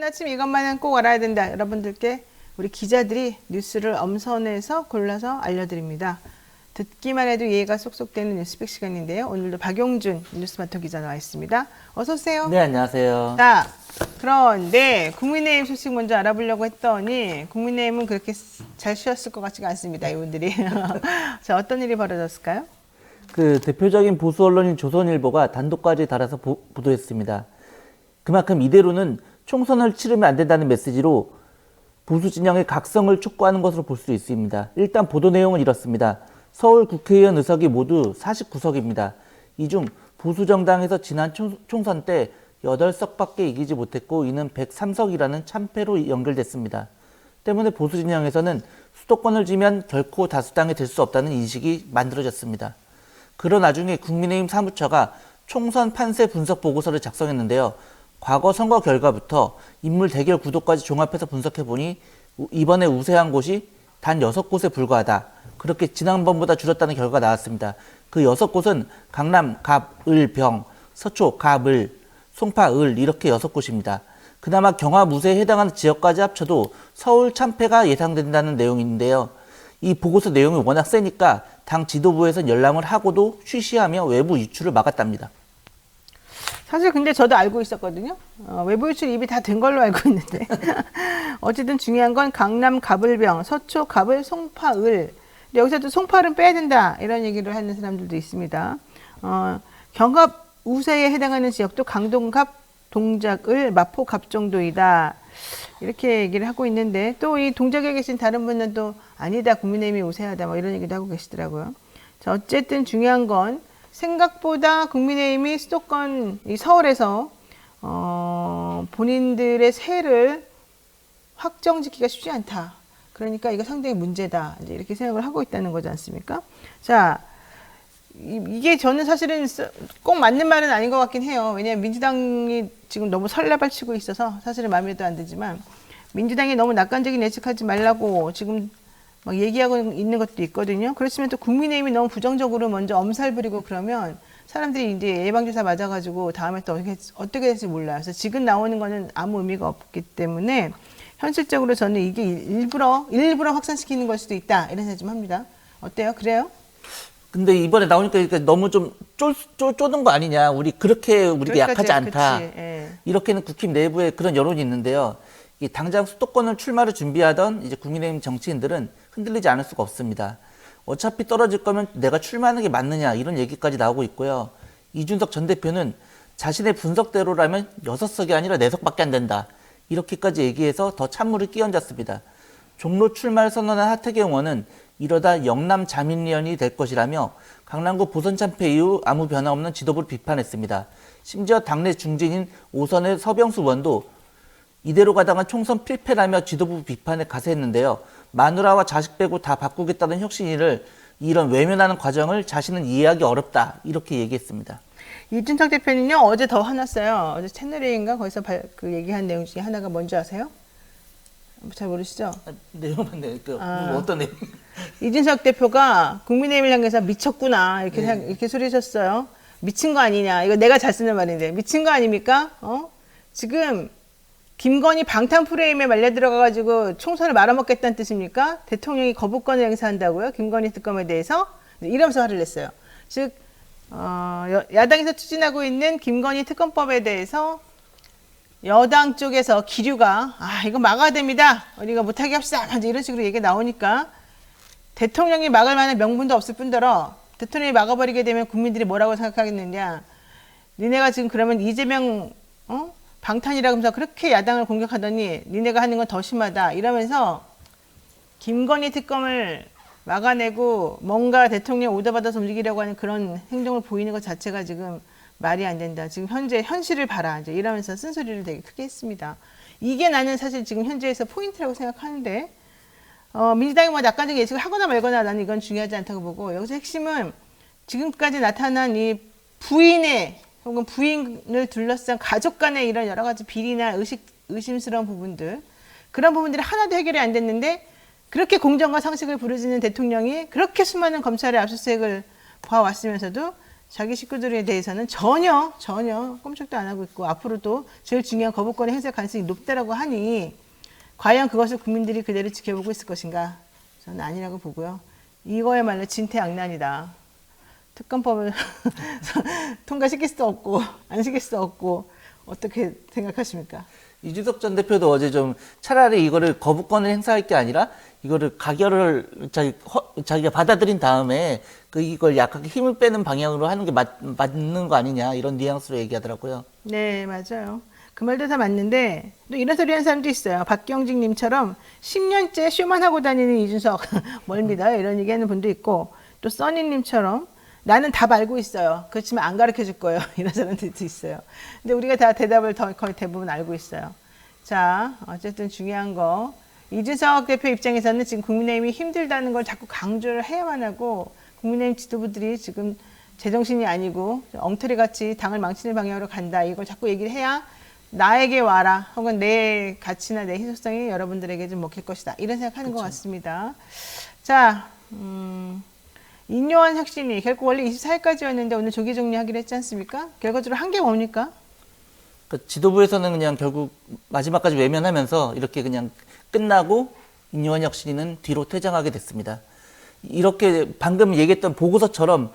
하나쯤 이것만은 꼭 알아야 된다. 여러분들께 우리 기자들이 뉴스를 엄선해서 골라서 알려드립니다. 듣기만 해도 이해가 쏙쏙 되는 뉴스픽 시간인데요. 오늘도 박용준 뉴스마터 기자 나와 있습니다. 어서 오세요. 네, 안녕하세요. 자, 그런데 국민의힘 소식 먼저 알아보려고 했더니 국민의힘은 그렇게 잘 쉬었을 것 같지가 않습니다. 이분들이. 자, 어떤 일이 벌어졌을까요? 그 대표적인 보수 언론인 조선일보가 단독까지 달아서 보도했습니다. 그만큼 이대로는 총선을 치르면 안 된다는 메시지로 보수 진영의 각성을 촉구하는 것으로 볼 수 있습니다. 일단 보도 내용은 이렇습니다. 서울 국회의원 의석이 모두 49석입니다. 이 중 보수 정당에서 지난 총선 때 8석밖에 이기지 못했고 이는 103석이라는 참패로 연결됐습니다. 때문에 보수 진영에서는 수도권을 지면 결코 다수당이 될 수 없다는 인식이 만들어졌습니다. 그런 와중에 국민의힘 사무처가 총선 판세 분석 보고서를 작성했는데요. 과거 선거 결과부터 인물 대결 구도까지 종합해서 분석해보니 이번에 우세한 곳이 단 6곳에 불과하다. 그렇게 지난번보다 줄었다는 결과가 나왔습니다. 그 6곳은 강남, 갑, 을, 병, 서초, 갑, 을, 송파, 을 이렇게 6곳입니다. 그나마 경합 우세에 해당하는 지역까지 합쳐도 서울 참패가 예상된다는 내용인데요. 이 보고서 내용이 워낙 세니까 당 지도부에서는 열람을 하고도 쉬쉬하며 외부 유출을 막았답니다. 사실 근데 저도 알고 있었거든요. 외부 유출 입이 다 된 걸로 알고 있는데 어쨌든 중요한 건 강남 갑을병, 서초 갑을, 송파 을. 여기서도 송파를 빼야 된다 이런 얘기를 하는 사람들도 있습니다. 경합 우세에 해당하는 지역도 강동 갑, 동작 을, 마포 갑 정도이다 이렇게 얘기를 하고 있는데 또 이 동작에 계신 다른 분은 또 아니다 국민의힘이 우세하다 뭐 이런 얘기도 하고 계시더라고요. 자, 어쨌든 중요한 건 생각보다 국민의힘이 수도권 이 서울에서 본인들의 세를 확정짓기가 쉽지 않다. 그러니까 이거 상당히 문제다. 이제 이렇게 생각을 하고 있다는 거지 않습니까? 자, 이게 저는 사실은 꼭 맞는 말은 아닌 것 같긴 해요. 왜냐하면 민주당이 지금 너무 설레발치고 있어서 사실은 마음에도 안 들지만 민주당이 너무 낙관적인 예측하지 말라고 지금 막 얘기하고 있는 것도 있거든요. 그렇지만 또 국민의힘이 너무 부정적으로 먼저 엄살 부리고 그러면 사람들이 이제 예방주사 맞아가지고 다음에 또 어떻게 될지 몰라요. 그래서 지금 나오는 거는 아무 의미가 없기 때문에 현실적으로 저는 이게 일부러 확산시키는 걸 수도 있다 이런 생각 좀 합니다. 어때요? 그래요? 근데 이번에 나오니까 너무 좀 쪼는 거 아니냐. 우리가 약하지 않다. 예. 이렇게는 국힘 내부에 그런 여론이 있는데요. 당장 수도권을 출마를 준비하던 이제 국민의힘 정치인들은 흔들리지 않을 수가 없습니다. 어차피 떨어질 거면 내가 출마하는 게 맞느냐 이런 얘기까지 나오고 있고요. 이준석 전 대표는 자신의 분석대로라면 6석이 아니라 4석밖에 안 된다. 이렇게까지 얘기해서 더 찬물을 끼얹었습니다. 종로 출마를 선언한 하태경 의원은 이러다 영남 자민련이 될 것이라며 강남구 보선 참패 이후 아무 변화 없는 지도부를 비판했습니다. 심지어 당내 중진인 오선의 서병수 의원도 이대로 가다가 총선 필패라며 지도부 비판에 가세했는데요. 마누라와 자식 빼고 다 바꾸겠다는 혁신위를 이런 외면하는 과정을 자신은 이해하기 어렵다 이렇게 얘기했습니다. 이준석 대표는요 어제 더 화났어요. 어제 채널A인가 거기서 그 얘기한 내용 중에 하나가 뭔지 아세요? 잘 모르시죠? 내용만 어떤 내용? 이준석 대표가 국민의힘을 향해서 미쳤구나 이렇게 소리셨어요. 미친 거 아니냐? 이거 내가 잘 쓰는 말인데 미친 거 아닙니까? 지금 김건희 방탄 프레임에 말려 들어가가지고 총선을 말아먹겠다는 뜻입니까? 대통령이 거부권을 행사한다고요? 김건희 특검에 대해서 이러면서 화를 냈어요. 즉 야당에서 추진하고 있는 김건희 특검법에 대해서 여당 쪽에서 기류가 이거 막아야 됩니다. 우리가 못하게 합시다. 이런 식으로 얘기가 나오니까 대통령이 막을 만한 명분도 없을 뿐더러 대통령이 막아버리게 되면 국민들이 뭐라고 생각하겠느냐. 니네가 지금 그러면 이재명 방탄이라고 하면서 그렇게 야당을 공격하더니 니네가 하는 건 더 심하다 이러면서 김건희 특검을 막아내고 뭔가 대통령 오더받아서 움직이려고 하는 그런 행동을 보이는 것 자체가 지금 말이 안 된다. 지금 현실을 봐라. 이제 이러면서 쓴소리를 되게 크게 했습니다. 이게 나는 사실 지금 현재에서 포인트라고 생각하는데 민주당이 뭐 낙관적 예측을 하거나 말거나 나는 이건 중요하지 않다고 보고 여기서 핵심은 지금까지 나타난 이 부인의 혹은 부인을 둘러싼 가족 간의 이런 여러 가지 비리나 의심스러운 부분들 그런 부분들이 하나도 해결이 안 됐는데 그렇게 공정과 상식을 부르짖는 대통령이 그렇게 수많은 검찰의 압수수색을 봐왔으면서도 자기 식구들에 대해서는 전혀 꼼짝도 안 하고 있고 앞으로도 제일 중요한 거부권의 행사 가능성이 높다라고 하니 과연 그것을 국민들이 그대로 지켜보고 있을 것인가? 저는 아니라고 보고요. 이거야말로 진퇴양난이다. 특검법을 통과시킬 수도 없고 안 시킬 수도 없고 어떻게 생각하십니까? 이준석 전 대표도 어제 좀 차라리 이거를 거부권을 행사할 게 아니라 이거를 가결을 자기가 받아들인 다음에 이걸 약하게 힘을 빼는 방향으로 하는 게 맞는 거 아니냐 이런 뉘앙스로 얘기하더라고요. 네, 맞아요. 그 말도 다 맞는데 또 이런 소리 하는 사람도 있어요. 박경직 님처럼 10년째 쇼만 하고 다니는 이준석 뭘 믿어요? 이런 얘기하는 분도 있고 또 써니 님처럼 나는 답 알고 있어요. 그렇지만 안 가르쳐 줄 거예요. 이런 사람들도 있어요. 근데 우리가 다 대답을 거의 대부분 알고 있어요. 자, 어쨌든 중요한 거. 이준석 대표 입장에서는 지금 국민의힘이 힘들다는 걸 자꾸 강조를 해야만 하고 국민의힘 지도부들이 지금 제정신이 아니고 엉터리 같이 당을 망치는 방향으로 간다. 이걸 자꾸 얘기를 해야 나에게 와라. 혹은 내 가치나 내 희소성이 여러분들에게 좀 먹힐 것이다. 이런 생각하는 것 같습니다. 자, 인요한 혁신이 결국 원래 24일까지였는데 오늘 조기 종료하기로 했지 않습니까? 결과적으로 한 게 뭡니까? 그 지도부에서는 그냥 결국 마지막까지 외면하면서 이렇게 그냥 끝나고 인요한 혁신이는 뒤로 퇴장하게 됐습니다. 이렇게 방금 얘기했던 보고서처럼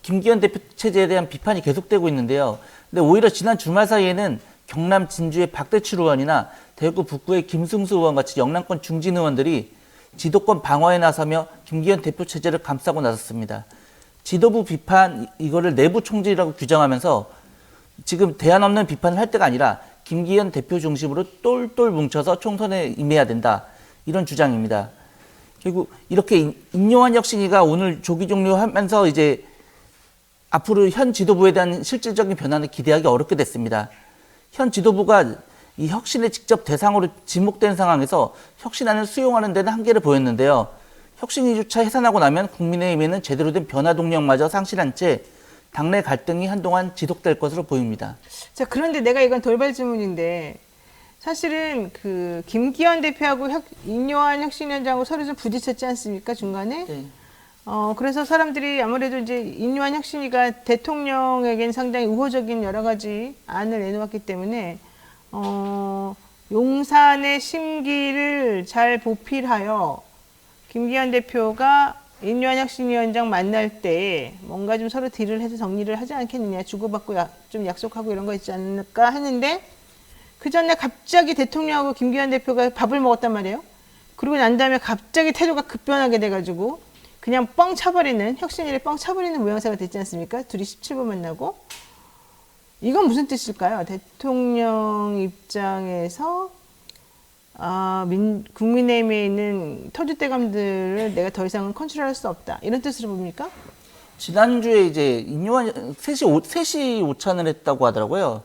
김기현 대표 체제에 대한 비판이 계속되고 있는데요. 근데 오히려 지난 주말 사이에는 경남 진주의 박대출 의원이나 대구 북구의 김승수 의원 같이 영남권 중진 의원들이 지도권 방어에 나서며 김기현 대표 체제를 감싸고 나섰습니다. 지도부 비판 이거를 내부 총질이라고 규정하면서 지금 대안 없는 비판을 할 때가 아니라 김기현 대표 중심으로 똘똘 뭉쳐서 총선에 임해야 된다. 이런 주장입니다. 결국 이렇게 인요한 혁신이가 오늘 조기 종료하면서 이제 앞으로 현 지도부에 대한 실질적인 변화는 기대하기 어렵게 됐습니다. 현 지도부가 이 혁신의 직접 대상으로 지목된 상황에서 혁신안을 수용하는 데는 한계를 보였는데요. 혁신이조차 해산하고 나면 국민의힘에는 제대로 된 변화 동력마저 상실한 채 당내 갈등이 한동안 지속될 것으로 보입니다. 자, 그런데 내가 이건 돌발 질문인데 사실은 그 김기현 대표하고 인요한 혁신위원장하고 서로 좀 부딪혔지 않습니까? 중간에? 네. 그래서 사람들이 아무래도 이제 인요한 혁신위가 대통령에겐 상당히 우호적인 여러 가지 안을 내놓았기 때문에 용산의 심기를 잘 보필하여 김기현 대표가 인요한 혁신위원장 만날 때 뭔가 좀 서로 딜을 해서 정리를 하지 않겠느냐, 주고받고 좀 약속하고 이런 거 있지 않을까 했는데 그 전에 갑자기 대통령하고 김기현 대표가 밥을 먹었단 말이에요. 그러고 난 다음에 갑자기 태도가 급변하게 돼가지고 그냥 뻥 차버리는, 혁신위를 뻥 차버리는 모양새가 됐지 않습니까? 둘이 17분 만나고. 이건 무슨 뜻일까요? 대통령 입장에서 국민의힘에 있는 터줏대감들을 내가 더 이상은 컨트롤할 수 없다. 이런 뜻으로 봅니까? 지난주에 이제 인요한 3시 오찬을 했다고 하더라고요.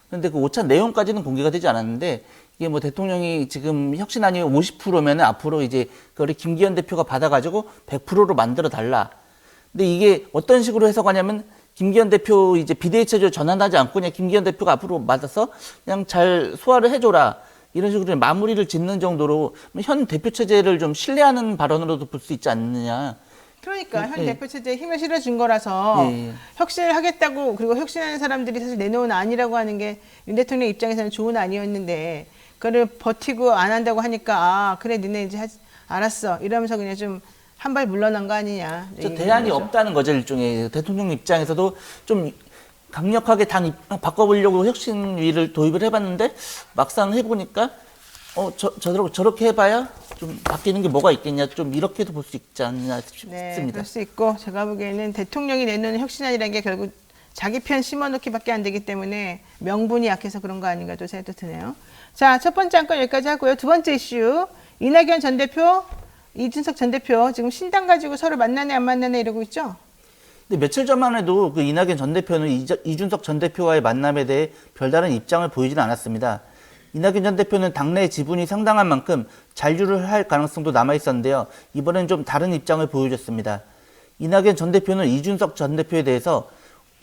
그런데 그 오찬 내용까지는 공개가 되지 않았는데 이게 뭐 대통령이 지금 혁신안이 50%면 앞으로 이제 그걸 김기현 대표가 받아가지고 100%로 만들어 달라. 근데 이게 어떤 식으로 해석하냐면 김기현 대표 이제 비대위 체제로 전환하지 않고 그냥 김기현 대표가 앞으로 맞아서 그냥 잘 소화를 해줘라. 이런 식으로 마무리를 짓는 정도로 현 대표 체제를 좀 신뢰하는 발언으로도 볼 수 있지 않느냐. 그러니까 현 대표 체제에 힘을 실어준 거라서 혁신을 하겠다고, 그리고 혁신하는 사람들이 사실 내놓은 안이라고 하는 게 윤 대통령 입장에서는 좋은 안이었는데 그거를 버티고 안 한다고 하니까 그래 니네 이제 알았어 이러면서 그냥 좀 한 발 물러난 거 아니냐. 대안이 없다는 거죠. 일종의 대통령 입장에서도 좀 강력하게 당 바꿔보려고 혁신위를 도입을 해봤는데 막상 해보니까 저렇게 해봐야 좀 바뀌는 게 뭐가 있겠냐, 좀 이렇게도 볼 수 있지 않나 싶습니다. 네, 그럴 수 있고 제가 보기에는 대통령이 내놓는 혁신안이라는 게 결국 자기 편 심어놓기밖에 안 되기 때문에 명분이 약해서 그런 거 아닌가 또 생각도 드네요. 자, 첫 번째 안건 여기까지 하고요. 두 번째 이슈, 이낙연 전 대표, 이준석 전 대표 지금 신당 가지고 서로 만나네 안 만나네 이러고 있죠? 근데 며칠 전만 해도 그 이낙연 전 대표는 이준석 전 대표와의 만남에 대해 별다른 입장을 보이지는 않았습니다. 이낙연 전 대표는 당내 지분이 상당한 만큼 잔류를 할 가능성도 남아 있었는데요. 이번엔 좀 다른 입장을 보여줬습니다. 이낙연 전 대표는 이준석 전 대표에 대해서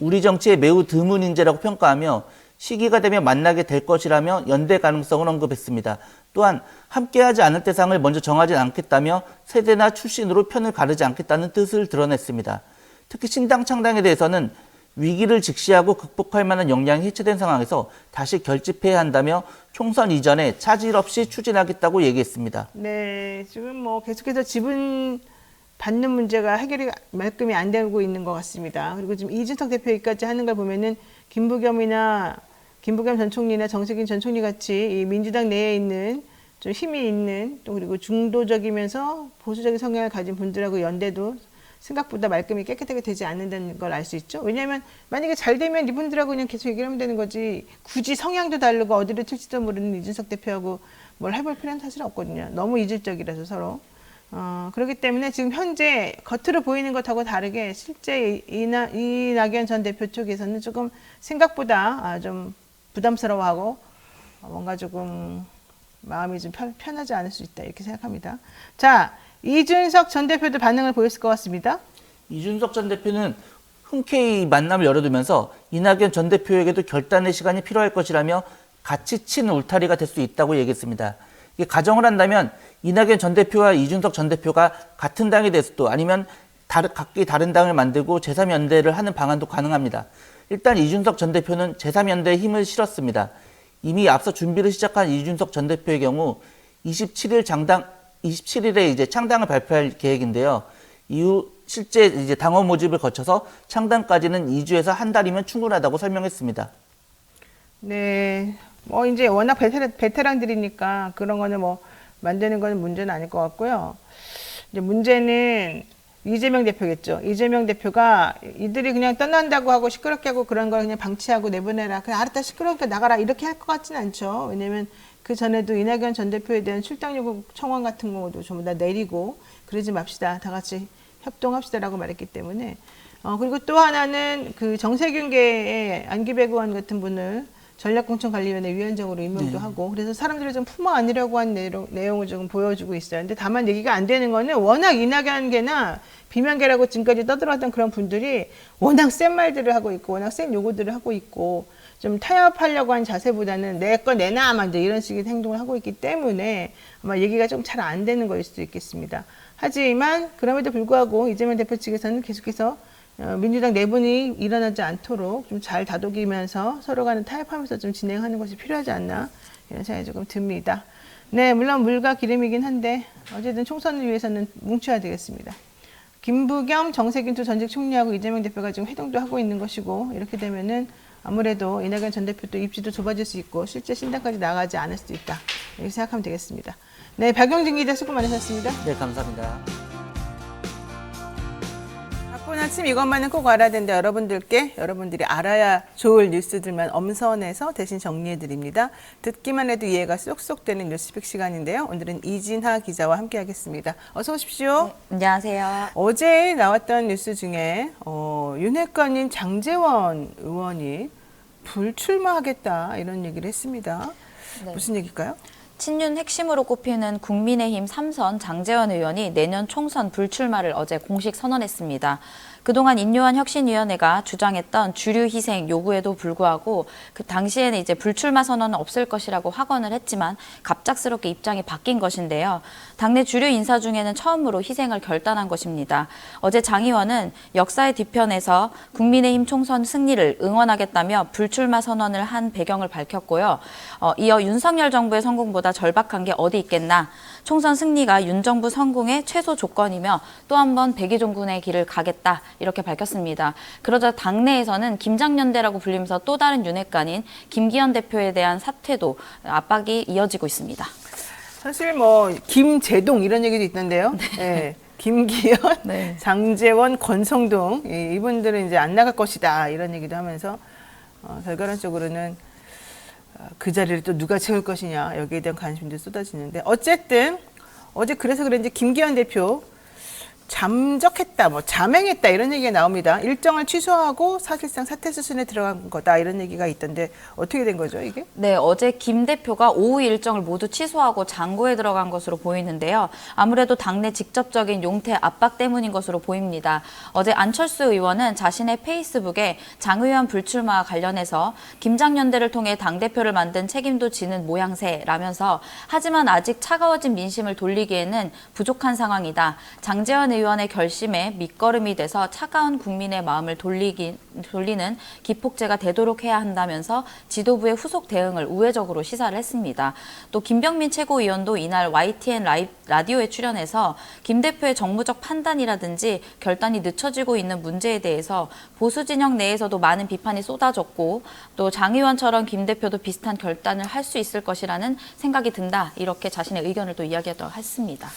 우리 정치에 매우 드문 인재라고 평가하며 시기가 되면 만나게 될 것이라며 연대 가능성을 언급했습니다. 또한 함께하지 않을 대상을 먼저 정하지 않겠다며 세대나 출신으로 편을 가르지 않겠다는 뜻을 드러냈습니다. 특히 신당 창당에 대해서는 위기를 직시하고 극복할 만한 역량이 해체된 상황에서 다시 결집해야 한다며 총선 이전에 차질 없이 추진하겠다고 얘기했습니다. 네, 지금 뭐 계속해서 지분 받는 문제가 해결이 말끔히 안 되고 있는 것 같습니다. 그리고 지금 이준석 대표 얘기까지 하는 걸 보면은 김부겸 전 총리나 정세균 전 총리 같이 이 민주당 내에 있는 좀 힘이 있는 또 그리고 중도적이면서 보수적인 성향을 가진 분들하고 연대도 생각보다 말끔히 깨끗하게 되지 않는다는 걸 알 수 있죠. 왜냐하면 만약에 잘 되면 이분들하고 그냥 계속 얘기를 하면 되는 거지 굳이 성향도 다르고 어디로 튈지도 모르는 이준석 대표하고 뭘 해볼 필요는 사실 없거든요. 너무 이질적이라서 서로. 그렇기 때문에 지금 현재 겉으로 보이는 것하고 다르게 실제 이낙연 전 대표 쪽에서는 조금 생각보다 좀 부담스러워하고 뭔가 조금 마음이 좀 편하지 않을 수 있다 이렇게 생각합니다. 자, 이준석 전 대표도 반응을 보였을 것 같습니다. 이준석 전 대표는 흔쾌히 만남을 열어두면서 이낙연 전 대표에게도 결단의 시간이 필요할 것이라며 같이 친 울타리가 될 수 있다고 얘기했습니다. 이게 가정을 한다면 이낙연 전 대표와 이준석 전 대표가 같은 당이 될 수도 아니면 각기 다른 당을 만들고 제3연대를 하는 방안도 가능합니다. 일단 이준석 전 대표는 제3연대에 힘을 실었습니다. 이미 앞서 준비를 시작한 이준석 전 대표의 경우 27일에 이제 창당을 발표할 계획인데요. 이후 실제 이제 당원 모집을 거쳐서 창당까지는 2주에서 한 달이면 충분하다고 설명했습니다. 네, 뭐 이제 워낙 베테랑들이니까 그런 거는 뭐 만드는 거는 문제는 아닐 것 같고요. 이제 문제는 이재명 대표겠죠. 이재명 대표가 이들이 그냥 떠난다고 하고 시끄럽게 하고 그런 걸 그냥 방치하고 내보내라. 그냥 알았다 시끄럽게 나가라 이렇게 할 것 같지는 않죠. 왜냐면 그 전에도 이낙연 전 대표에 대한 출당 요구 청원 같은 경우도 전부 다 내리고 그러지 맙시다. 다 같이 협동합시다라고 말했기 때문에 그리고 또 하나는 그 정세균계의 안기백 의원 같은 분을 전략공천관리위원회 위원장으로 임명도 하고 그래서 사람들을 좀 품어 안으려고 한 내용을 조금 보여주고 있어요. 근데 다만 얘기가 안 되는 거는 워낙 이낙연계나 비명계라고 지금까지 떠들어왔던 그런 분들이 워낙 센 말들을 하고 있고 워낙 센 요구들을 하고 있고 좀 타협하려고 한 자세보다는 내 거 내놔 막 이런 식의 행동을 하고 있기 때문에 아마 얘기가 좀 잘 안 되는 거일 수도 있겠습니다. 하지만 그럼에도 불구하고 이재명 대표 측에서는 계속해서 민주당 내분이 일어나지 않도록 좀 잘 다독이면서 서로 간에 타협하면서 좀 진행하는 것이 필요하지 않나 이런 생각이 조금 듭니다. 네, 물론 물과 기름이긴 한데 어쨌든 총선을 위해서는 뭉쳐야 되겠습니다. 김부겸, 정세균 두 전직 총리하고 이재명 대표가 지금 회동도 하고 있는 것이고 이렇게 되면은 아무래도 이낙연 전 대표도 입지도 좁아질 수 있고 실제 신당까지 나가지 않을 수도 있다 이렇게 생각하면 되겠습니다. 네, 박영진 기자 수고 많으셨습니다. 네, 감사합니다. 바쁜 아침 이것만은 꼭 알아야 되는데 여러분들이 알아야 좋을 뉴스들만 엄선해서 대신 정리해드립니다. 듣기만 해도 이해가 쏙쏙 되는 뉴스픽 시간인데요. 오늘은 이진하 기자와 함께하겠습니다. 어서 오십시오. 네, 안녕하세요. 어제 나왔던 뉴스 중에 윤핵관인 장제원 의원이 불출마하겠다 이런 얘기를 했습니다. 네. 무슨 얘기일까요? 친윤 핵심으로 꼽히는 국민의힘 3선 장제원 의원이 내년 총선 불출마를 어제 공식 선언했습니다. 그동안 인요한 혁신위원회가 주장했던 주류 희생 요구에도 불구하고 그 당시에는 이제 불출마 선언은 없을 것이라고 확언을 했지만 갑작스럽게 입장이 바뀐 것인데요. 당내 주류 인사 중에는 처음으로 희생을 결단한 것입니다. 어제 장 의원은 역사의 뒤편에서 국민의힘 총선 승리를 응원하겠다며 불출마 선언을 한 배경을 밝혔고요. 이어 윤석열 정부의 성공보다 절박한 게 어디 있겠나. 총선 승리가 윤 정부 성공의 최소 조건이며 또 한 번 백의종 군의 길을 가겠다 이렇게 밝혔습니다. 그러자 당내에서는 김장연대라고 불리면서 또 다른 윤핵관인 김기현 대표에 대한 사퇴도 압박이 이어지고 있습니다. 사실 뭐 김제동 이런 얘기도 있던데요. 네. 김기현, 네. 장제원, 권성동 이분들은 이제 안 나갈 것이다 이런 얘기도 하면서 결과론적으로는 그 자리를 또 누가 채울 것이냐 여기에 대한 관심도 쏟아지는데 어쨌든 어제 그래서 그런지 김기현 대표 잠적했다, 잠행했다 이런 얘기가 나옵니다. 일정을 취소하고 사실상 사퇴 수순에 들어간 거다 이런 얘기가 있던데 어떻게 된 거죠 이게? 네, 어제 김 대표가 오후 일정을 모두 취소하고 장고에 들어간 것으로 보이는데요. 아무래도 당내 직접적인 용태 압박 때문인 것으로 보입니다. 어제 안철수 의원은 자신의 페이스북에 장 의원 불출마와 관련해서 김장연대를 통해 당대표를 만든 책임도 지는 모양새라면서 하지만 아직 차가워진 민심을 돌리기에는 부족한 상황이다. 장제원 의원의 결심에 밑거름이 돼서 차가운 국민의 마음을 돌리는 기폭제가 되도록 해야 한다면서 지도부의 후속 대응을 우회적으로 시사를 했습니다. 또 김병민 최고위원도 이날 YTN 라디오에 출연해서 김 대표의 정무적 판단이라든지 결단이 늦춰지고 있는 문제에 대해서 보수 진영 내에서도 많은 비판이 쏟아졌고 또 장 의원처럼 김 대표도 비슷한 결단을 할 수 있을 것이라는 생각이 든다. 이렇게 자신의 의견을 또 이야기하도록 했습니다.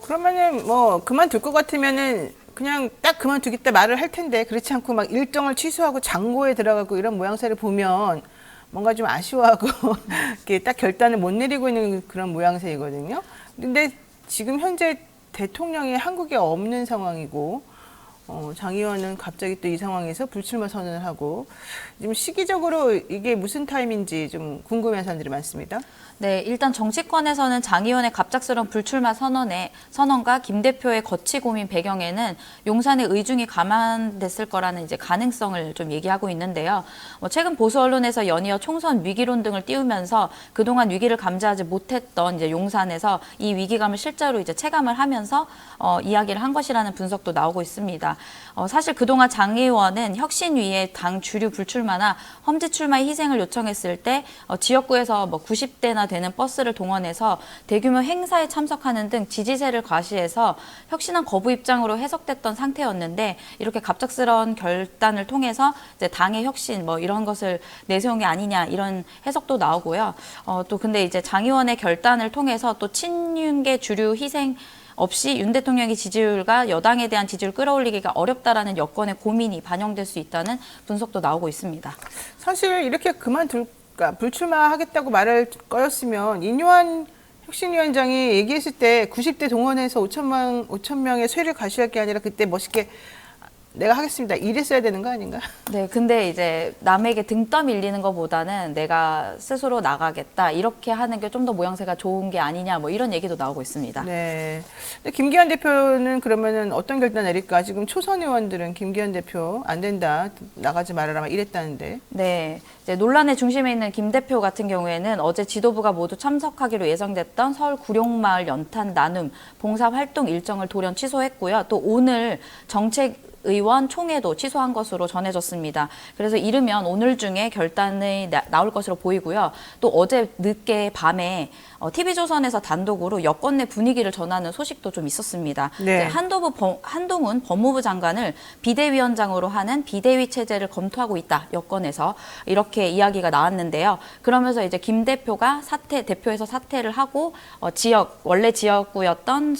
그러면은 그만둘 것 같으면은 그냥 딱 그만두겠다 말을 할 텐데 그렇지 않고 막 일정을 취소하고 장고에 들어가고 이런 모양새를 보면 뭔가 좀 아쉬워하고 이렇게 딱 결단을 못 내리고 있는 그런 모양새이거든요. 근데 지금 현재 대통령이 한국에 없는 상황이고 장 의원은 갑자기 또 이 상황에서 불출마 선언을 하고 지금 시기적으로 이게 무슨 타임인지 좀 궁금해하는 사람들이 많습니다. 네, 일단 정치권에서는 장 의원의 갑작스러운 불출마 선언과 김 대표의 거취 고민 배경에는 용산의 의중이 감안됐을 거라는 이제 가능성을 좀 얘기하고 있는데요. 최근 보수 언론에서 연이어 총선 위기론 등을 띄우면서 그동안 위기를 감지하지 못했던 이제 용산에서 이 위기감을 실제로 이제 체감을 하면서 이야기를 한 것이라는 분석도 나오고 있습니다. 사실 그동안 장 의원은 혁신위에 당 주류 불출마나 험지 출마의 희생을 요청했을 때 지역구에서 90대나 되는 버스를 동원해서 대규모 행사에 참석하는 등 지지세를 과시해서 혁신한 거부 입장으로 해석됐던 상태였는데 이렇게 갑작스러운 결단을 통해서 이제 당의 혁신 이런 것을 내세운 게 아니냐 이런 해석도 나오고요. 또 근데 이제 장 의원의 결단을 통해서 또 친윤계 주류 희생 없이 윤 대통령의 지지율과 여당에 대한 지지율을 끌어올리기가 어렵다라는 여권의 고민이 반영될 수 있다는 분석도 나오고 있습니다. 사실 이렇게 불출마하겠다고 말할 거였으면 인요한 혁신위원장이 얘기했을 때 90대 동원해서 5천 명의 쇠를 가시할 게 아니라 그때 멋있게 내가 하겠습니다. 이랬어야 되는 거 아닌가? 네, 근데 이제 남에게 등 떠밀리는 것보다는 내가 스스로 나가겠다 이렇게 하는 게 좀 더 모양새가 좋은 게 아니냐 이런 얘기도 나오고 있습니다. 네. 근데 김기현 대표는 그러면은 어떤 결단 내릴까? 지금 초선 의원들은 김기현 대표 안 된다, 나가지 말아라 막 이랬다는데. 네, 이제 논란의 중심에 있는 김 대표 같은 경우에는 어제 지도부가 모두 참석하기로 예정됐던 서울 구룡마을 연탄 나눔 봉사 활동 일정을 돌연 취소했고요. 또 오늘 의원 총회도 취소한 것으로 전해졌습니다. 그래서 이르면 오늘 중에 결단이 나올 것으로 보이고요. 또 어제 늦게 밤에 TV조선에서 단독으로 여권 내 분위기를 전하는 소식도 좀 있었습니다. 네. 한동훈 법무부 장관을 비대위원장으로 하는 비대위 체제를 검토하고 있다. 여권에서 이렇게 이야기가 나왔는데요. 그러면서 이제 김 대표가 대표에서 사퇴를 하고 원래 지역구였던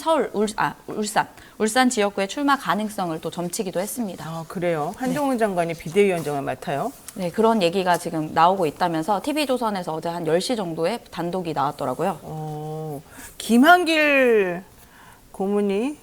울산 지역구의 출마 가능성을 또 점치기도 했습니다. 그래요? 한동훈 장관이 비대위원장을 맡아요? 네, 그런 얘기가 지금 나오고 있다면서 TV조선에서 어제 한 10시 정도에 단독이 나왔더라고요. 김한길 고문이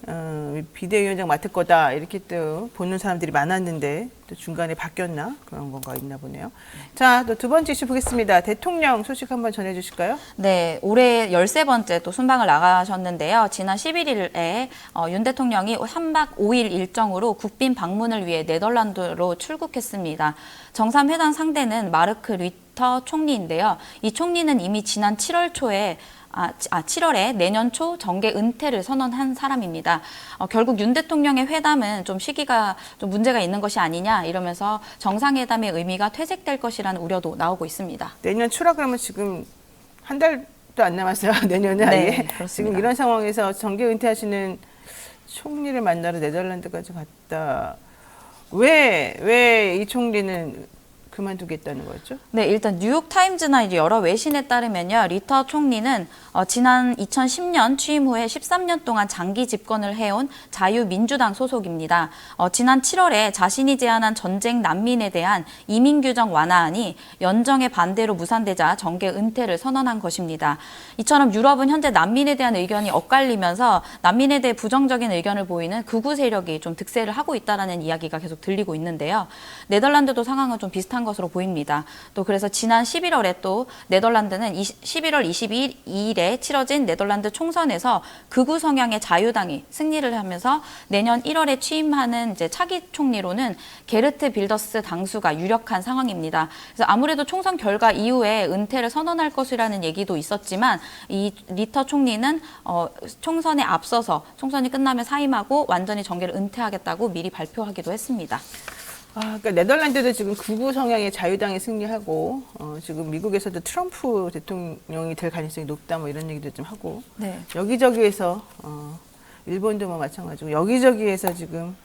비대위원장 맡을 거다 이렇게 또 보는 사람들이 많았는데 또 중간에 바뀌었나? 그런 건가 있나 보네요. 자, 또 두 번째 이슈 보겠습니다. 대통령 소식 한번 전해주실까요? 네, 올해 13번째 또 순방을 나가셨는데요. 지난 11일에 윤 대통령이 3박 5일 일정으로 국빈 방문을 위해 네덜란드로 출국했습니다. 정상회담 상대는 마르크 류터 총리인데요. 이 총리는 이미 지난 7월 초에 7월에 내년 초 정계 은퇴를 선언한 사람입니다. 결국 윤 대통령의 회담은 좀 시기가 좀 문제가 있는 것이 아니냐 이러면서 정상회담의 의미가 퇴색될 것이라는 우려도 나오고 있습니다. 내년 초라 그러면 지금 한 달도 안 남았어요. 내년에 아예. 네, 그렇습니다. 지금 이런 상황에서 정계 은퇴하시는 총리를 만나러 네덜란드까지 갔다. 왜 이 총리는 그만두겠다는 거죠? 네, 일단 뉴욕타임즈나 이제 여러 외신에 따르면요, 리터 총리는 지난 2010년 취임 후에 13년 동안 장기 집권을 해온 자유민주당 소속입니다. 지난 7월에 자신이 제안한 전쟁 난민에 대한 이민 규정 완화안이 연정의 반대로 무산되자 정계 은퇴를 선언한 것입니다. 이처럼 유럽은 현재 난민에 대한 의견이 엇갈리면서 난민에 대해 부정적인 의견을 보이는 극우 세력이 좀 득세를 하고 있다라는 이야기가 계속 들리고 있는데요. 네덜란드도 상황은 좀 비슷한 한 것으로 보입니다. 또 그래서 지난 11월에 또 네덜란드는 11월 22일에 치러진 네덜란드 총선에서 극우 성향의 자유당이 승리를 하면서 내년 1월에 취임하는 이제 차기 총리로는 게르트 빌더스 당수가 유력한 상황입니다. 그래서 아무래도 총선 결과 이후에 은퇴를 선언할 것이라는 얘기도 있었지만 이 리터 총리는 총선에 앞서서 총선이 끝나면 사임하고 완전히 정계를 은퇴하겠다고 미리 발표하기도 했습니다. 그러니까 네덜란드도 지금 극우 성향의 자유당이 승리하고 지금 미국에서도 트럼프 대통령이 될 가능성이 높다 뭐 이런 얘기도 좀 하고 네. 여기저기에서 일본도 뭐 마찬가지고 여기저기에서 지금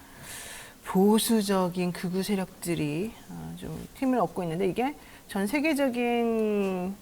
보수적인 극우 세력들이 좀 힘을 얻고 있는데 이게 전 세계적인